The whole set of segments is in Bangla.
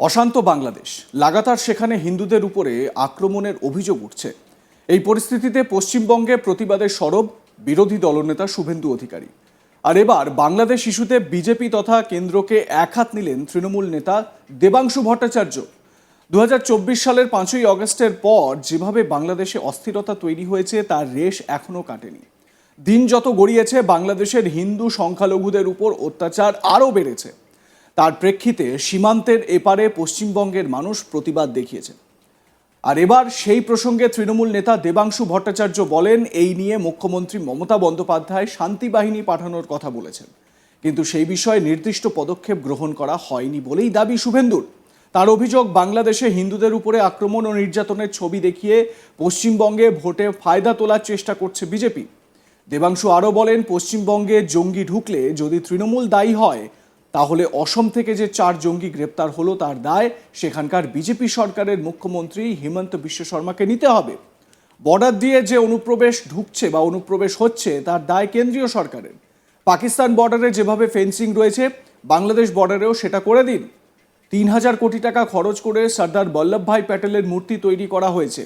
অশান্ত বাংলাদেশ, লাগাতার সেখানে হিন্দুদের উপরে আক্রমণের অভিযোগ উঠছে। এই পরিস্থিতিতে পশ্চিমবঙ্গে প্রতিবাদের সরব বিরোধী দলনেতা শুভেন্দু অধিকারী। আর এবার বাংলাদেশ ইস্যুতে বিজেপি তথা কেন্দ্রকে একহাত নিলেন তৃণমূল নেতা দেবাংশু ভট্টাচার্য। 2024 সালের 5ই অগস্টের পর যেভাবে বাংলাদেশে অস্থিরতা তৈরি হয়েছে তার রেশ এখনো কাটেনি। দিন যত গড়িয়েছে বাংলাদেশের হিন্দু সংখ্যালঘুদের উপর অত্যাচার আরও বেড়েছে। তার প্রেক্ষিতে সীমান্তের এপারে পশ্চিমবঙ্গের মানুষ প্রতিবাদ দেখিয়েছে। আর এবার সেই প্রসঙ্গে তৃণমূল নেতা দেবাংশু ভট্টাচার্য বলেন, এই নিয়ে মুখ্যমন্ত্রী মমতা বন্দ্যোপাধ্যায় শান্তি বাহিনী পাঠানোর কথা বলেছেন, কিন্তু সেই বিষয়ে নির্দিষ্ট পদক্ষেপ গ্রহণ করা হয়নি বলেই দাবি শুভেন্দুর। তার অভিযোগ, বাংলাদেশে হিন্দুদের উপরে আক্রমণ ও নির্যাতনের ছবি দেখিয়ে পশ্চিমবঙ্গে ভোটে ফায়দা তোলার চেষ্টা করছে বিজেপি। দেবাংশু আরও বলেন, পশ্চিমবঙ্গে জঙ্গি ঢুকলে যদি তৃণমূল দায়ী হয়, তাহলে অসম থেকে যে 4 জঙ্গি গ্রেপ্তার হলো তার দায় সেখানকার বিজেপি সরকারের মুখ্যমন্ত্রী হিমন্ত বিশ্ব শর্মাকে নিতে হবে। বর্ডার দিয়ে যে অনুপ্রবেশ ঢুকছে বা অনুপ্রবেশ হচ্ছে তার দায় কেন্দ্রীয় সরকারের। পাকিস্তান বর্ডারে যেভাবে ফেন্সিং রয়েছে, বাংলাদেশ বর্ডারেও সেটা করে দিন। 3000 কোটি টাকা খরচ করে সর্দার বল্লভভাই প্যাটেলের মূর্তি তৈরি করা হয়েছে।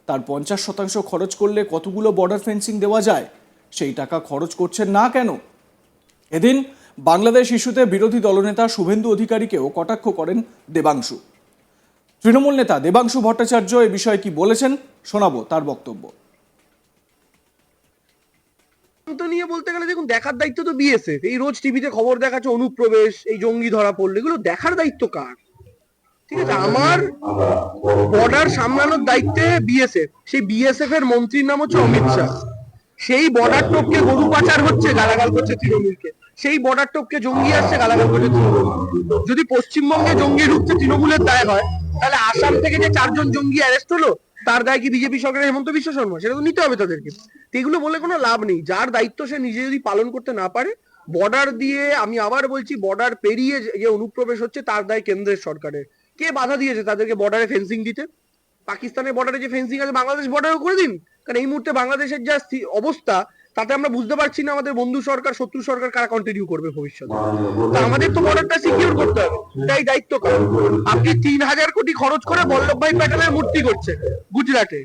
তার 50% খরচ করলে কতগুলো বর্ডার ফেন্সিং দেওয়া যায়? সেই টাকা খরচ করছেন না কেন? এদিন বাংলাদেশ ইস্যুতে বিরোধী দলনেতা শুভেন্দু অধিকারীকেও কটাক্ষ করেন দেবাংশু। তৃণমূল নেতা দেবাংশু ভট্টাচার্য এ বিষয়ে কি বলেছেন শোনাবো তার বক্তব্য। নিয়ে বলতে গেলে দেখুন, দেখার দায়িত্ব তো বিএসএফ। এই রোজ টিভিতে খবর দেখাচ্ছে অনুপ্রবেশ, এই জঙ্গি ধরা পড়লো, এগুলো দেখার দায়িত্ব কার? ঠিক আছে, আমার বর্ডার সামলানোর দায়িত্বে বিএসএফ। সেই বিএসএফ এর মন্ত্রীর নাম হচ্ছে অমিত শাহ। সেই বর্ডার টপকে গরু পাচার হচ্ছে, গালাগাল করছে তৃণমূলকে। সেই বর্ডার টপকে জঙ্গি আসছে, গালাগাল করছে তৃণমূল। যদি পশ্চিমবঙ্গে জঙ্গি ঢুকছে তৃণমূলের দায় হয়, তাহলে আসাম থেকে যে 4 জন জঙ্গি অ্যারেস্ট হলো তার দায় কি বিজেপি সরকারের হেমন্ত বিশ্ব শর্মা? সেটা তো নিতে হবে তাদেরকে। এগুলো বলে কোনো লাভ নেই। যার দায়িত্ব সে নিজে যদি পালন করতে না পারে, বর্ডার দিয়ে, আমি আবার বলছি, বর্ডার পেরিয়ে যে অনুপ্রবেশ হচ্ছে তার দায় কেন্দ্রের সরকারের। কে বাধা দিয়েছে তাদেরকে বর্ডারে ফেন্সিং দিতে? পাকিস্তানের বর্ডারে যে ফেন্সিং আছে বাংলাদেশ বর্ডারও করে দিন। কারণ এই মুহূর্তে বাংলাদেশের যা অবস্থা, তাতে আমরা বুঝতে পারছি না আমাদের বন্ধু সরকার শত্রু সরকার কারা কন্টিনিউ করবে ভবিষ্যতে। আমাদের তো বর্ডারটা সিকিউর করতে হবে, এটাই দায়িত্ব কার? আপনি 3000 কোটি খরচ করে বল্লভভাই প্যাটেলের মূর্তি করছে গুজরাটে,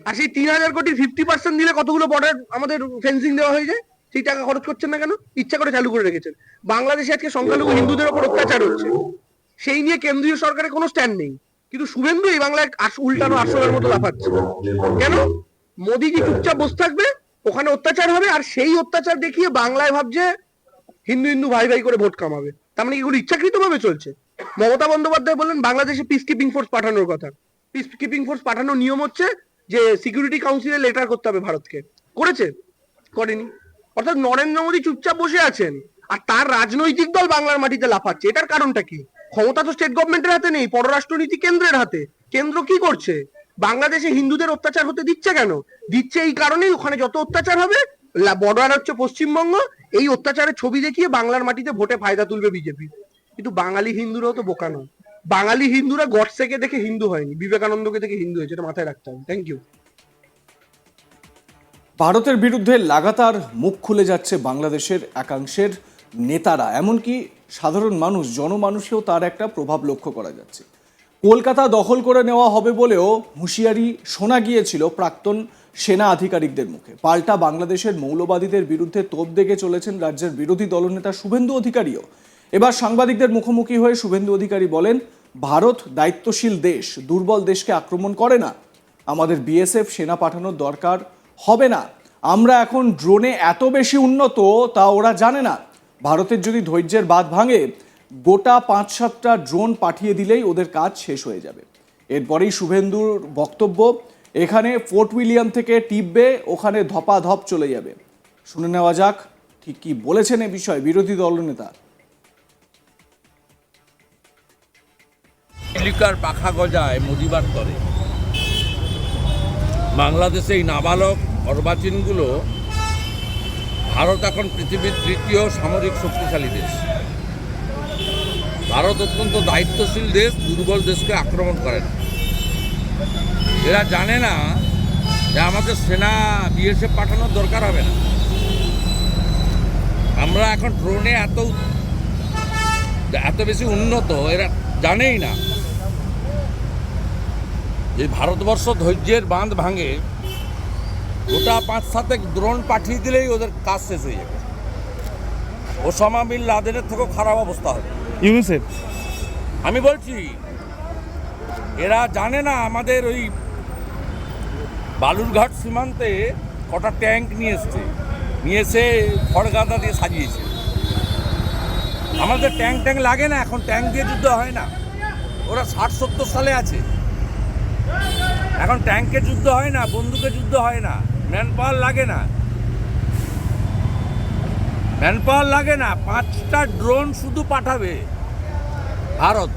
আর সেই 3000 কোটির 50% দিলে কতগুলো বর্ডার আমাদের ফেন্সিং দেওয়া হয়ে যায়? সেই টাকা খরচ করছেন না কেন? ইচ্ছা করে চালু করে রেখেছেন। বাংলাদেশে আজকে সংখ্যালঘু হিন্দুদের উপর অত্যাচার হচ্ছে, সেই নিয়ে কেন্দ্রীয় সরকারের কোনো স্ট্যান্ড নেই। কিন্তু শুভেন্দু এই বাংলায় উল্টানো আসলের মতো লাফাচ্ছে কেন? মোদিজি চুপচাপ বসে থাকবে, ওখানে অত্যাচার হবে, আর সেই অত্যাচার দেখিয়ে বাংলায় ভাবছে হিন্দু হিন্দু ভাই ভাই করে ভোট কামাবে। তার মানে এগুলো ইচ্ছাকৃত ভাবে চলছে। মমতা বন্দ্যোপাধ্যায় বললেন বাংলাদেশে পিস কিপিং ফোর্স পাঠানোর কথা। পিস কিপিং ফোর্স পাঠানোর নিয়ম হচ্ছে যে সিকিউরিটি কাউন্সিলে লেটার করতে হবে ভারতকে। করেছে? করেনি। অর্থাৎ নরেন্দ্র মোদী চুপচাপ বসে আছেন, আর তার রাজনৈতিক দল বাংলার মাটিতে লাফাচ্ছে। এটার কারণটা কি? ক্ষমতা তো স্টেট গভর্নমেন্টের হাতে নেই, পররাষ্ট্রনীতি কেন্দ্রের হাতে। কেন্দ্র কি করছে? বাংলাদেশে হিন্দুদের অত্যাচার হতে দিচ্ছে কেন? দিচ্ছে এই কারণেই, ওখানে যত অত্যাচার হবে, বর্ডার হচ্ছে পশ্চিমবঙ্গ, এই অত্যাচারের ছবি দেখিয়ে বাংলার মাটিতে ভোটে ফায়দা তুলবে বিজেপি। কিন্তু বাঙালি হিন্দুরাও তো বোকা নয়। বাঙালি হিন্দুরা গডসেকে দেখে হিন্দু হয়নি, বিবেকানন্দকে দেখে হিন্দু হয়েছে। এটা মাথায় রাখতে হবে। Thank you. ভারতের বিরুদ্ধে লাগাতার মুখ খুলে যাচ্ছে বাংলাদেশের একাংশের নেতারা, এমনকি সাধারণ মানুষ, জনমানুষেও তার একটা প্রভাব লক্ষ্য করা যাচ্ছে। কলকাতা দখল করে নেওয়া হবে বলেও হুঁশিয়ারি শোনা গিয়েছিল প্রাক্তন সেনা আধিকারিকদের মুখে। পাল্টা বাংলাদেশের মৌলবাদীদের বিরুদ্ধে তোপ দেগে চলেছেন রাজ্যের বিরোধী দলনেতা শুভেন্দু অধিকারীও। এবার সাংবাদিকদের মুখোমুখি হয়ে শুভেন্দু অধিকারী বলেন, ভারত দায়িত্বশীল দেশ, দুর্বল দেশকে আক্রমণ করে না। আমাদের বিএসএফ সেনা পাঠানোর দরকার হবে না। আমরা এখন ড্রোনে এত বেশি উন্নত তা ওরা জানে না। ভারতের যদি ধৈর্যের বাঁধ ভাঙে, গোটা 5-7টা ড্রোন পাঠিয়ে দিলেই ওদের কাজ শেষ হয়ে যাবে। এরপরেই শুভেন্দুর বক্তব্য, এখানে ফোর্ট উইলিয়াম থেকে টিপবে, ওখানে ধপাধপ চলে যাবে। শুনে নেওয়া যাক ঠিক কি বলেছেন এ বিষয়ে বিরোধী দলনেতা। চিলিকার পাখা গজায় মজিবার তরে। বাংলাদেশে এই নাবালক অর্বাচীনগুলো, ভারত এখন পৃথিবীর 3য় সামরিক শক্তিশালী দেশ। ভারত অত্যন্ত দায়িত্বশীল দেশ, দুর্বল দেশকে আক্রমণ করে না। এরা জানে না যে আমাদের সেনা বিএসএফ পাঠানোর দরকার হবে না। আমরা এখন ড্রোনে এত বেশি উন্নত, এরা জানেই না। যে ভারতবর্ষ ধৈর্যের বাঁধ ভাঙে, গোটা 5-7 ড্রোন পাঠিয়ে দিলেই ওদের কাজ শেষ হয়ে যাবে। ওসামা বিন লাদেনের থেকেও খারাপ অবস্থা হবে। ইউনিসেফ আমি বলছি, এরা জানে না আমাদের ওই বালুরঘাট সীমান্তে কটা ট্যাঙ্ক নিয়ে এসে খড়গাদা দিয়ে সাজিয়েছে। আমাদের ট্যাঙ্ক লাগে না, এখন ট্যাঙ্ক দিয়ে যুদ্ধ হয় না। ওরা 60-70 সালে আছে, এখন ট্যাঙ্কে যুদ্ধ হয় না, বন্দুকে যুদ্ধ হয় না, ম্যান পাওয়ার লাগে না। 5টা ড্রোন শুধু পাঠাবে ভারত।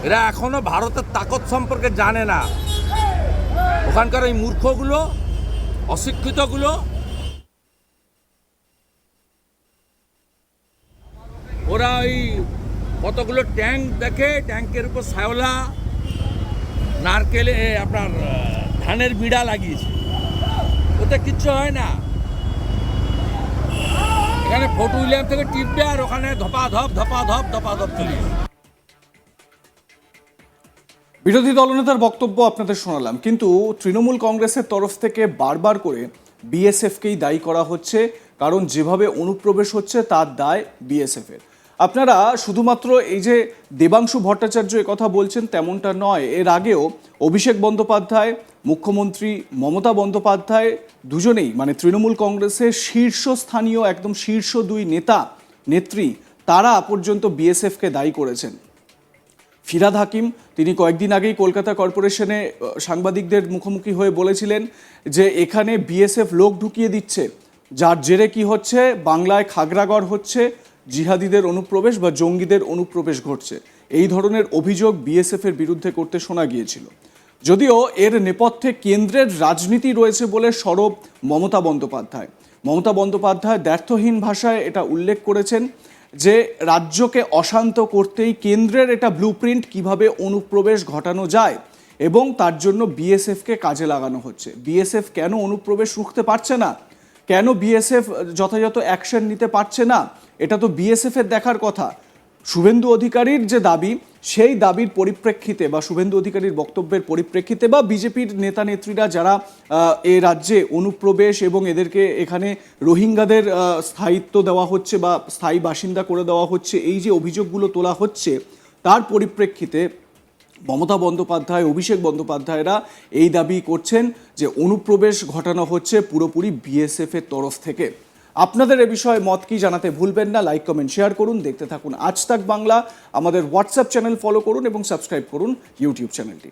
এরা এখনো ভারতের তাকত সম্পর্কে জানে না। ওখানকার এই মূর্খগুলো, অশিক্ষিতগুলো ওরা ওই কতগুলো ট্যাঙ্ক দেখে, ট্যাঙ্কের উপর শ্যাওলা, নারকেলে আপনার ধানের বিড়া লাগিয়েছে, ওতে কিচ্ছু হয় না। এখানে ফোর্ট উইলিয়াম থেকে টিপবে আর ওখানে ধপাধপ চলে যাবে। বিরোধী দলনেতার বক্তব্য আপনাদের শোনালাম, কিন্তু তৃণমূল কংগ্রেসের তরফ থেকে বারবার করে বিএসএফকেই দায়ী করা হচ্ছে, কারণ যেভাবে অনুপ্রবেশ হচ্ছে তার দায় বিএসএফের। আপনারা শুধুমাত্র এই যে দেবাংশু ভট্টাচার্য কথা বলছেন তেমনটা নয়, এর আগেও অভিষেক বন্দ্যোপাধ্যায়, মুখ্যমন্ত্রী মমতা বন্দ্যোপাধ্যায় দুজনেই মানে তৃণমূল কংগ্রেসের শীর্ষস্থানীয় একদম শীর্ষ 2 নেত্রী তারা পর্যন্ত বিএসএফকে দায়ী করেছেন। ফিরহাদ হাকিম তিনি কয়েকদিন আগেই কলকাতা কর্পোরেশনে সাংবাদিকদের মুখোমুখি হয়ে বলেছিলেন যে এখানে বিএসএফ লোক ঢুকিয়ে দিচ্ছে, যার জেরে কি হচ্ছে, বাংলায় খাগড়াগড় হচ্ছে, জিহাদিদের অনুপ্রবেশ বা জঙ্গিদের অনুপ্রবেশ ঘটছে। এই ধরনের অভিযোগ বিএসএফের বিরুদ্ধে করতে শোনা গিয়েছিল। যদিও এর নেপথ্যে কেন্দ্রের রাজনীতি রয়েছে বলে সরব মমতা বন্দ্যোপাধ্যায় দ্ব্যর্থহীন ভাষায় এটা উল্লেখ করেছেন যে রাজ্যকে অশান্ত করতেই কেন্দ্রের এটা ব্লুপ্রিন্ট কিভাবে অনুপ্রবেশ ঘটানো যায়, এবং তার জন্য বিএসএফকে কাজে লাগানো হচ্ছে। বিএসএফ কেন অনুপ্রবেশ রুখতে পারছে না, কেন বিএসএফ যথাযথ অ্যাকশন নিতে পারছে না, এটা তো বিএসএফের দেখার কথা। শুভেন্দু অধিকারীর যে দাবি, সেই দাবির পরিপ্রেক্ষিতে বা শুভেন্দু অধিকারীর বক্তব্যের পরিপ্রেক্ষিতে বা বিজেপির নেতা নেত্রীরা যারা এ রাজ্যে অনুপ্রবেশ এবং এদেরকে এখানে রোহিঙ্গাদের স্থায়িত্ব দেওয়া হচ্ছে বা স্থায়ী বাসিন্দা করে দেওয়া হচ্ছে, এই যে অভিযোগগুলো তোলা হচ্ছে, তার পরিপ্রেক্ষিতে মমতা বন্দ্যোপাধ্যায়, অভিষেক বন্দ্যোপাধ্যায়রা এই দাবি করছেন যে অনুপ্রবেশ ঘটানো হচ্ছে পুরোপুরি বিএসএফের তরফ থেকে। আপনাদের এ বিষয়ে মত কি জানাতে ভুলবেন না। লাইক, কমেন্ট, শেয়ার করুন। দেখতে থাকুন আজ তাক বাংলা। আমাদের হোয়াটসঅ্যাপ চ্যানেল ফলো করুন এবং সাবস্ক্রাইব করুন ইউটিউব চ্যানেলটি।